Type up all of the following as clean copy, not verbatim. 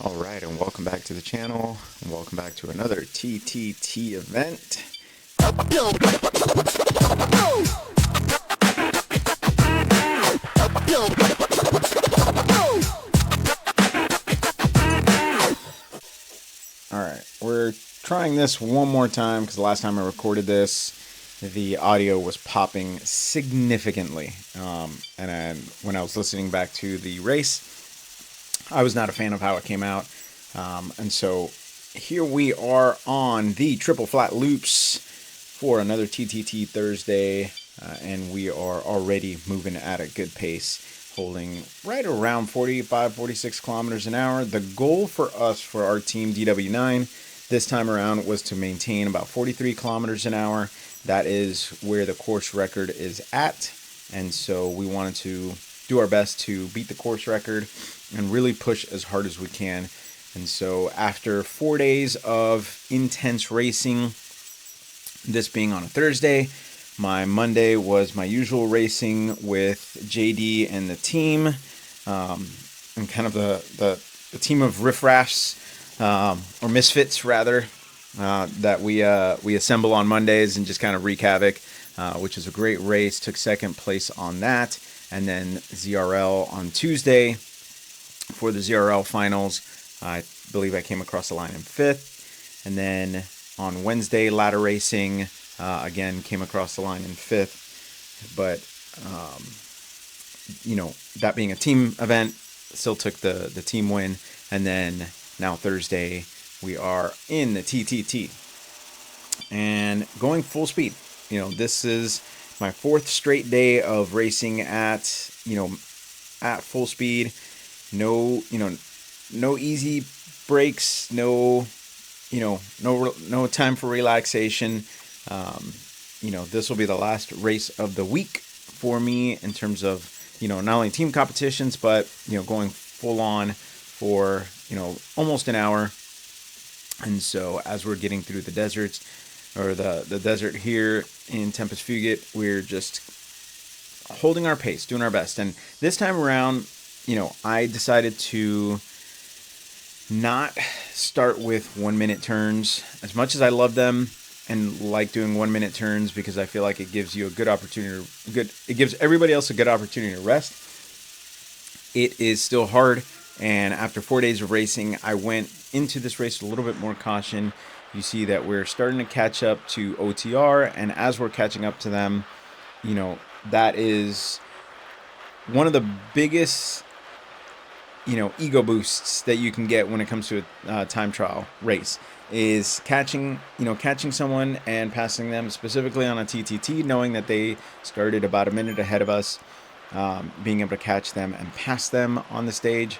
All right, and welcome back to the channel, and welcome back to another TTT event. All right, we're trying this one more time because the last time I recorded this, the audio was popping significantly. And then when I was listening back to the race, I was not a fan of how it came out. And so here we are on the triple flat loops for another TTT Thursday. And we are already moving at a good pace, holding right around 45, 46 kilometers an hour. The goal for us, for our team DW9, this time around was to maintain about 43 kilometers an hour. That is where the course record is at. And so we wanted to do our best to beat the course record and really push as hard as we can. And so after 4 days of intense racing, this being on a Thursday, my Monday was my usual racing with JD and the team, and kind of the team of riffraffs, or misfits rather, that we assemble on Mondays and just kind of wreak havoc, which is a great race. Took second place on that. And then ZRL on Tuesday for the ZRL finals. I believe I came across the line in fifth. And then on Wednesday, ladder racing, again, came across the line in fifth. But, that being a team event, still took the team win. And then now Thursday, we are in the TTT and going full speed. This is my fourth straight day of racing at full speed. No easy breaks, no time for relaxation. This will be the last race of the week for me in terms of, not only team competitions, but, going full on for, almost an hour. And so as we're getting through the deserts, or the desert here in Tempus Fugit, we're just holding our pace, doing our best. And this time around, I decided to not start with 1 minute turns. As much as I love them and like doing 1 minute turns, because I feel like it gives you a good opportunity, it gives everybody else a good opportunity to rest. It is still hard. And after 4 days of racing, I went into this race with a little bit more caution. You see that we're starting to catch up to OTR, and as we're catching up to them, that is one of the biggest, ego boosts that you can get when it comes to a time trial race, is catching someone and passing them, specifically on a TTT, knowing that they started about a minute ahead of us. Being able to catch them and pass them on the stage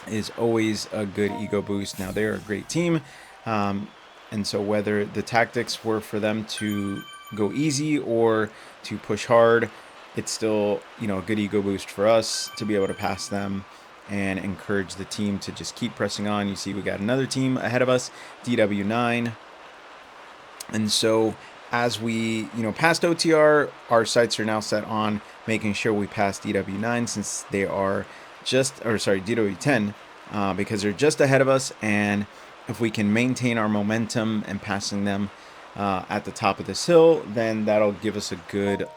is always a good ego boost. Now, they're a great team. And so whether the tactics were for them to go easy or to push hard, it's still, a good ego boost for us to be able to pass them and encourage the team to just keep pressing on. You see, we got another team ahead of us, DW9. And so as we, passed OTR, our sights are now set on making sure we pass DW9, since they are DW10, because they're just ahead of us. And if we can maintain our momentum and passing them at the top of this hill, then that'll give us a good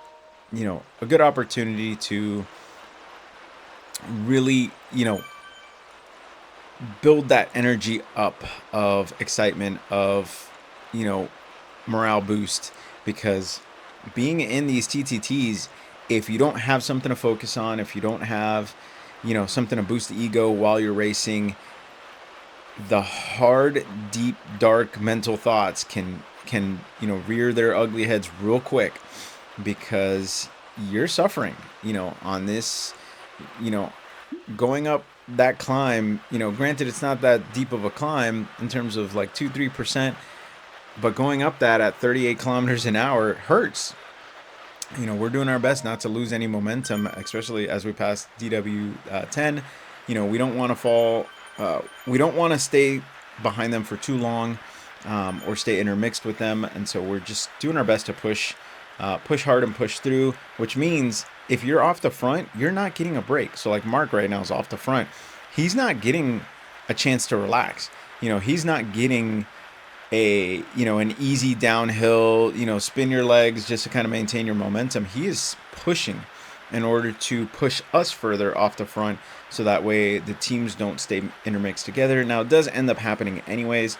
opportunity to really, build that energy up of excitement, of, morale boost. Because being in these TTTs, if you don't have something to focus on, if you don't have, something to boost the ego while you're racing, the hard, deep, dark mental thoughts can rear their ugly heads real quick, because you're suffering, on this, going up that climb. Granted, it's not that deep of a climb in terms of like 2-3%, but going up that at 38 kilometers an hour hurts. We're doing our best not to lose any momentum, especially as we pass DW10. We don't want to fall. We don't want to stay behind them for too long, or stay intermixed with them. And so we're just doing our best to push hard and push through, which means if you're off the front, you're not getting a break. So like Mark right now is off the front. He's not getting a chance to relax. He's not getting an easy downhill, spin your legs just to kind of maintain your momentum. He is pushing in order to push us further off the front, so that way the teams don't stay intermixed together. Now, it does end up happening anyways,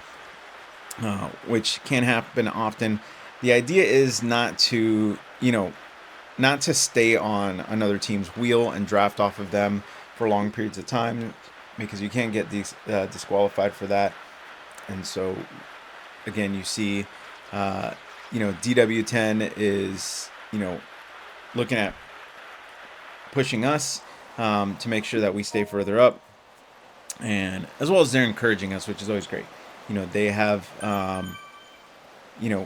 which can happen often. The idea is not to stay on another team's wheel and draft off of them for long periods of time, because you can't get disqualified for that. And so, again, you see, DW10 is, looking at pushing us to make sure that we stay further up, and as well as they're encouraging us, which is always great. They have,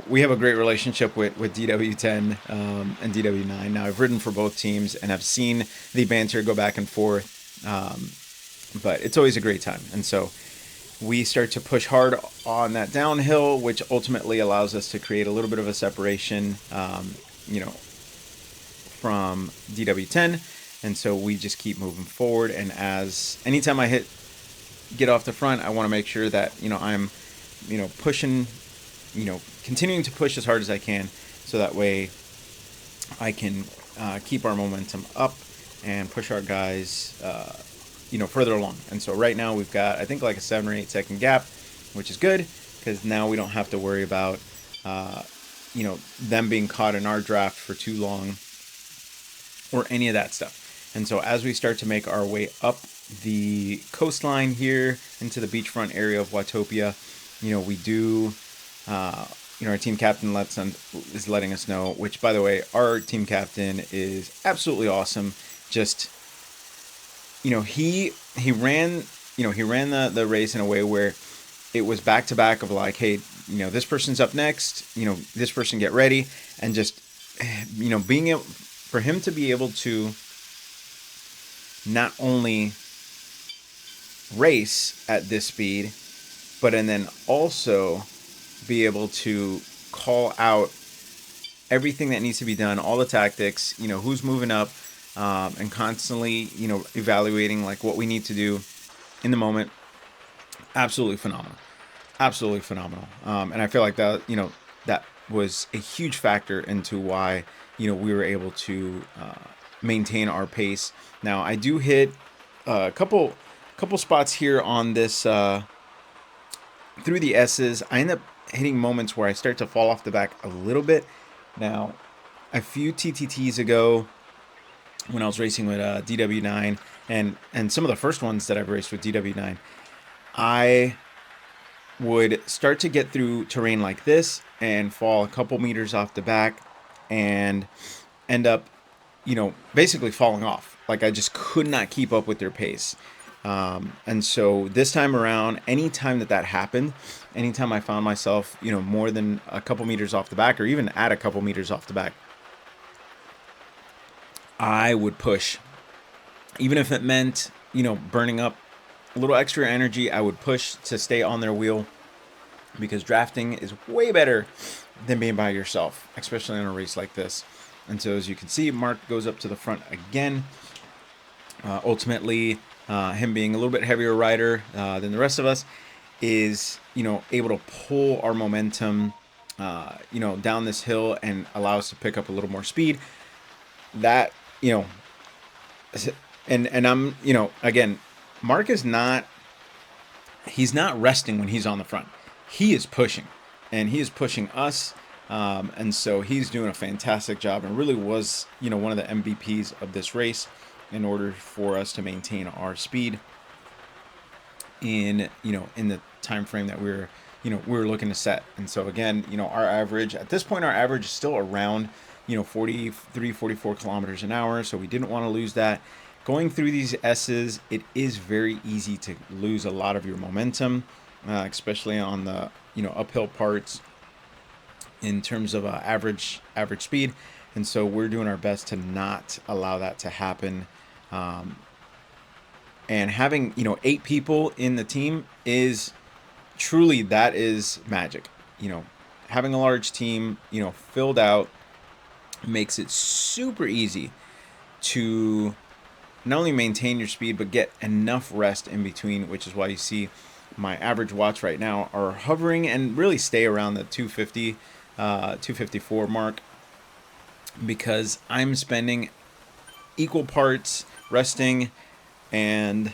we have a great relationship with DW10 and DW9. Now, I've ridden for both teams and I've seen the banter go back and forth, but it's always a great time. And so we start to push hard on that downhill, which ultimately allows us to create a little bit of a separation, from DW10. And so we just keep moving forward. And anytime I get off the front, I want to make sure that, I'm, pushing, continuing to push as hard as I can, so that way I can keep our momentum up and push our guys, further along. And so right now we've got, I think, like a 7 or 8 second gap, which is good, because now we don't have to worry about, them being caught in our draft for too long or any of that stuff. And so as we start to make our way up the coastline here into the beachfront area of Watopia, we do, our team captain is letting us know, which, by the way, our team captain is absolutely awesome. Just, he ran the race in a way where it was back to back of like, hey, this person's up next, this person get ready, and just, being able for him to be able to not only race at this speed, but and then also be able to call out everything that needs to be done, all the tactics, who's moving up, and constantly, evaluating like what we need to do in the moment. Absolutely phenomenal. Absolutely phenomenal. And I feel like that, that was a huge factor into why, we were able to maintain our pace. Now, I do hit a couple spots here on this through the S's. I end up hitting moments where I start to fall off the back a little bit. Now, a few TTTs ago, when I was racing with DW9 and some of the first ones that I've raced with DW9, I would start to get through terrain like this and fall a couple meters off the back and end up, basically falling off. Like, I just could not keep up with their pace. And so this time around, anytime that happened, anytime I found myself, more than a couple meters off the back, or even at a couple meters off the back, I would push. Even if it meant, burning up a little extra energy, I would push to stay on their wheel, because drafting is way better than being by yourself, especially in a race like this. And so, as you can see, Mark goes up to the front again. Ultimately, him being a little bit heavier rider than the rest of us, is, able to pull our momentum, down this hill and allow us to pick up a little more speed. That, and I'm, again, Mark is not, he's not resting when he's on the front. He is pushing, and he is pushing us. And so he's doing a fantastic job, and really was, one of the MVPs of this race, in order for us to maintain our speed in the time frame that we were looking to set. And so again, our average at this point, our average is still around 43, 44 kilometers an hour. So we didn't want to lose that. Going through these S's, it is very easy to lose a lot of your momentum, especially on the uphill parts in terms of average speed. And so we're doing our best to not allow that to happen. And having 8 people in the team is truly, that is magic. Having a large team filled out makes it super easy to not only maintain your speed, but get enough rest in between, which is why you see my average watts right now are hovering and really stay around the 250, 254 mark, because I'm spending equal parts resting and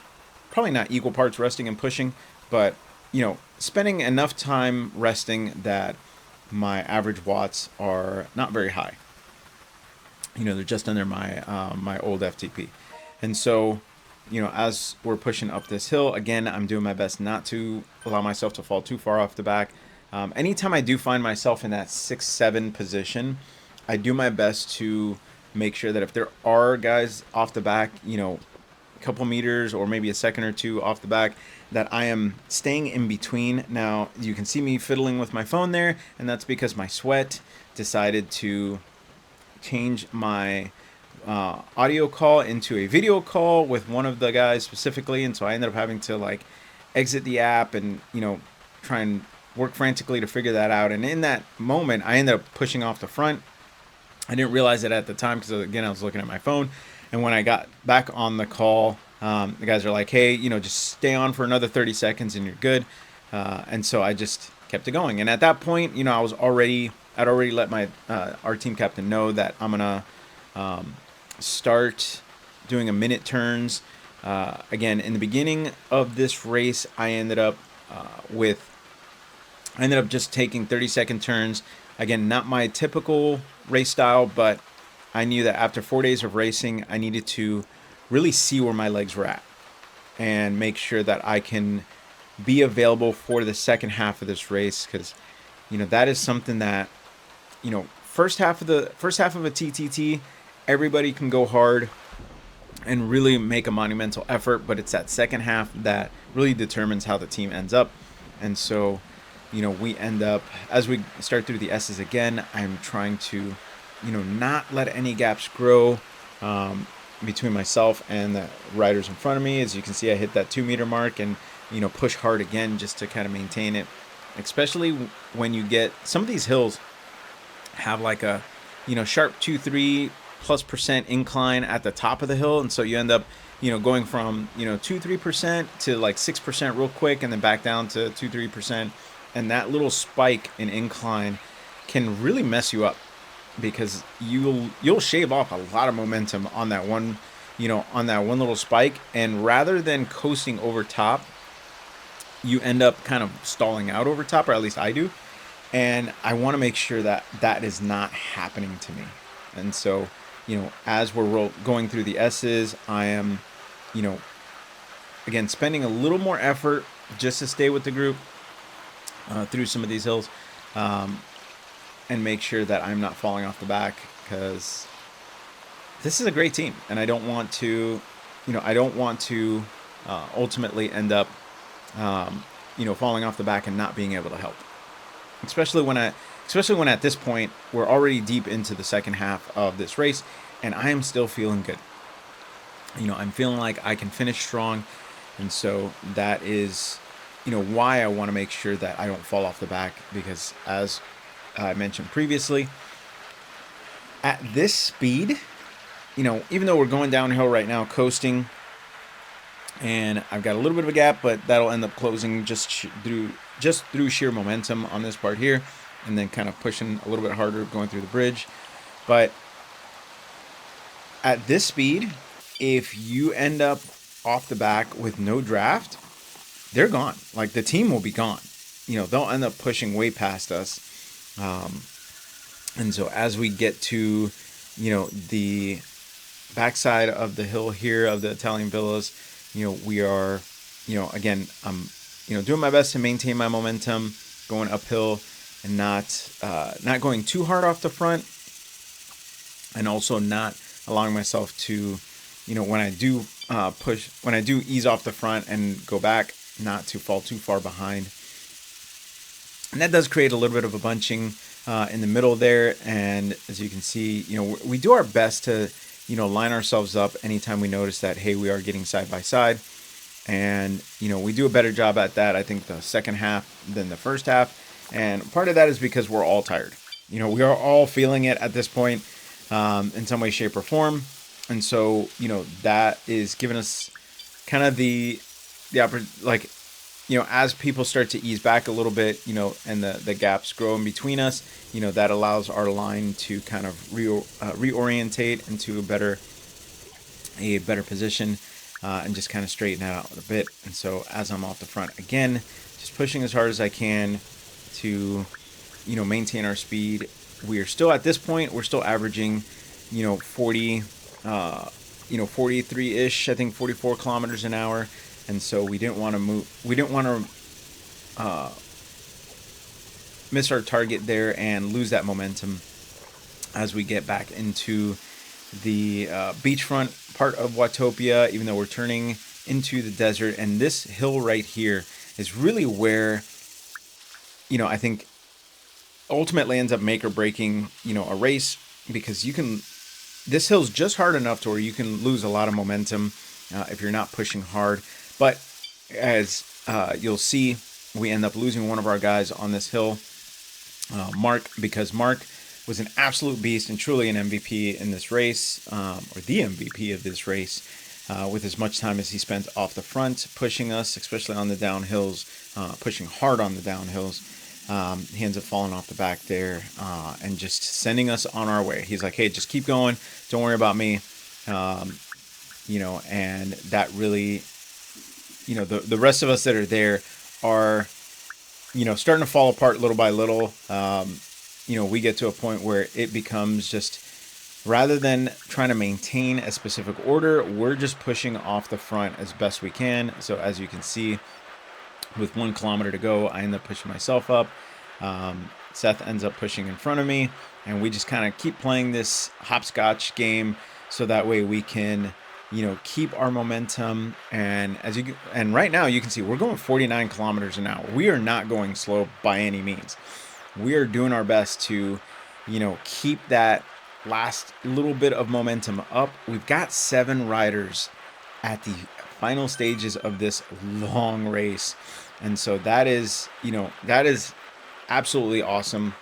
probably not equal parts resting and pushing, but spending enough time resting that my average watts are not very high. They're just under my old FTP. And so, as we're pushing up this hill, again, I'm doing my best not to allow myself to fall too far off the back. Anytime I do find myself in that 6-7 position, I do my best to make sure that if there are guys off the back, a couple meters or maybe a second or two off the back, that I am staying in between. Now, you can see me fiddling with my phone there, and that's because my sweat decided to change my audio call into a video call with one of the guys specifically, and so I ended up having to exit the app and try and work frantically to figure that out. And in that moment, I ended up pushing off the front. I didn't realize it at the time because, again, I was looking at my phone. And when I got back on the call, the guys are like, hey, just stay on for another 30 seconds and you're good. And so I just kept it going. And at that point, I'd already let my our team captain know that I'm going to start doing a minute turns. Again, in the beginning of this race, I ended up just taking 30-second turns. Again, not my typical race style, but I knew that after 4 days of racing, I needed to really see where my legs were at and make sure that I can be available for the second half of this race, because that is something that first half of a TTT, everybody can go hard and really make a monumental effort, but it's that second half that really determines how the team ends up. And so we end up, as we start through the S's again, I'm trying to not let any gaps grow between myself and the riders in front of me. As you can see, I hit that 2 meter mark and push hard again just to kind of maintain it, especially when you get some of these hills have like a sharp 2-3+% incline at the top of the hill, and so you end up going from 2-3% to like 6% real quick, and then back down to 2-3%, and that little spike in incline can really mess you up, because you'll shave off a lot of momentum on that one little spike, and rather than coasting over top, you end up kind of stalling out over top, or at least I do. And I want to make sure that that is not happening to me. And so, as we're going through the S's, I am, again, spending a little more effort just to stay with the group through some of these hills, and make sure that I'm not falling off the back, because this is a great team, and I don't want to ultimately end up, falling off the back and not being able to help. Especially when at this point we're already deep into the second half of this race, and I am still feeling good. I'm feeling like I can finish strong, and so that is, why I want to make sure that I don't fall off the back, because as I mentioned previously, at this speed, even though we're going downhill right now, coasting, and I've got a little bit of a gap, but that'll end up closing just through sheer momentum on this part here, and then kind of pushing a little bit harder going through the bridge. But at this speed, if you end up off the back with no draft, they're gone. Like, the team will be gone. They'll end up pushing way past us. And so as we get to, the backside of the hill here of the Italian villas, we are, again, I'm, doing my best to maintain my momentum going uphill and not going too hard off the front, and also not allowing myself to, when I do ease off the front and go back, not to fall too far behind. And that does create a little bit of a bunching in the middle there. And as you can see, we do our best to, line ourselves up anytime we notice that, hey, we are getting side by side. And, we do a better job at that, I think, the second half than the first half. And part of that is because we're all tired. We are all feeling it at this point, in some way, shape, or form. And so, that is giving us kind of like, as people start to ease back a little bit, and the gaps grow in between us, that allows our line to kind of reorientate into a better position, and just kind of straighten that out a bit. And so as I'm off the front again, just pushing as hard as I can to, maintain our speed. We are still at this point, we're still averaging, 40, 43-ish, I think 44 kilometers an hour. And so we didn't want to miss our target there and lose that momentum as we get back into the beachfront part of Watopia, even though we're turning into the desert. And this hill right here is really where, I think ultimately ends up make or breaking, a race, because this hill's just hard enough to where you can lose a lot of momentum if you're not pushing hard. But as you'll see, we end up losing one of our guys on this hill, Mark, because Mark was an absolute beast and truly an MVP in this race, or the MVP of this race, with as much time as he spent off the front, pushing us, especially on the downhills, pushing hard on the downhills. He ends up falling off the back there, and just sending us on our way. He's like, hey, just keep going. Don't worry about me. And that really, the rest of us that are there are, starting to fall apart little by little. We get to a point where it becomes just, rather than trying to maintain a specific order, we're just pushing off the front as best we can. So as you can see, with 1 kilometer to go, I end up pushing myself up. Seth ends up pushing in front of me, and we just kind of keep playing this hopscotch game, so that way we can, keep our momentum. And and right now you can see we're going 49 kilometers an hour. We are not going slow by any means. We are doing our best to, keep that last little bit of momentum up. We've got 7 riders at the final stages of this long race. And so that is absolutely awesome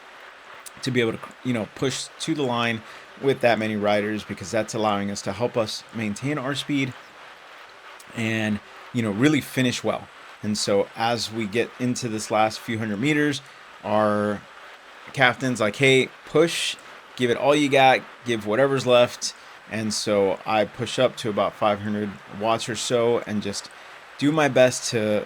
to be able to, push to the line with that many riders, because that's allowing us to help us maintain our speed and, really finish well. And so as we get into this last few hundred meters, our captain's like, hey, push, give it all you got, give whatever's left. And so I push up to about 500 watts or so and just do my best to,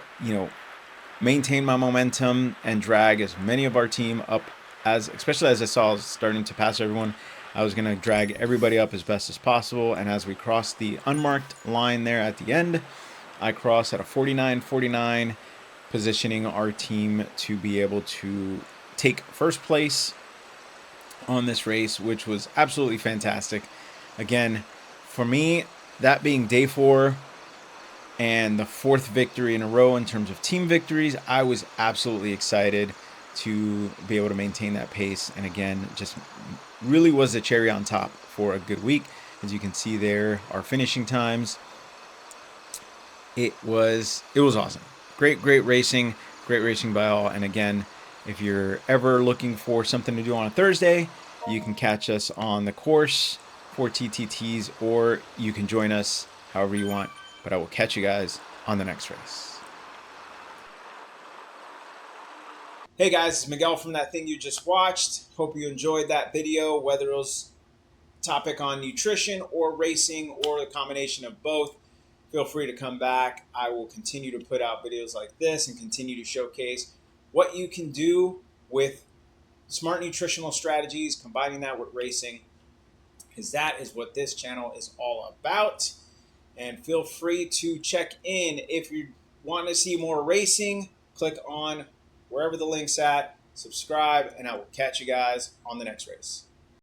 maintain my momentum and drag as many of our team up, especially as I saw I was starting to pass everyone. I was going to drag everybody up as best as possible. And as we cross the unmarked line there at the end, I cross at a 49.49, positioning our team to be able to take first place on this race, which was absolutely fantastic. Again, for me, that being day 4 and the 4th victory in a row in terms of team victories, I was absolutely excited to be able to maintain that pace. And again, just really was the cherry on top for a good week. As you can see there, our finishing times, it was awesome. Great racing by all. And again, if you're ever looking for something to do on a Thursday, you can catch us on the course for TTTs, or you can join us however you want. But I will catch you guys on the next race. Hey guys, it's Miguel from That Thing You Just Watched. Hope you enjoyed that video, whether it was a topic on nutrition or racing or a combination of both. Feel free to come back. I will continue to put out videos like this and continue to showcase what you can do with smart nutritional strategies, combining that with racing, because that is what this channel is all about. And feel free to check in if you want to see more racing. Click on wherever the link's at, subscribe, and I will catch you guys on the next race.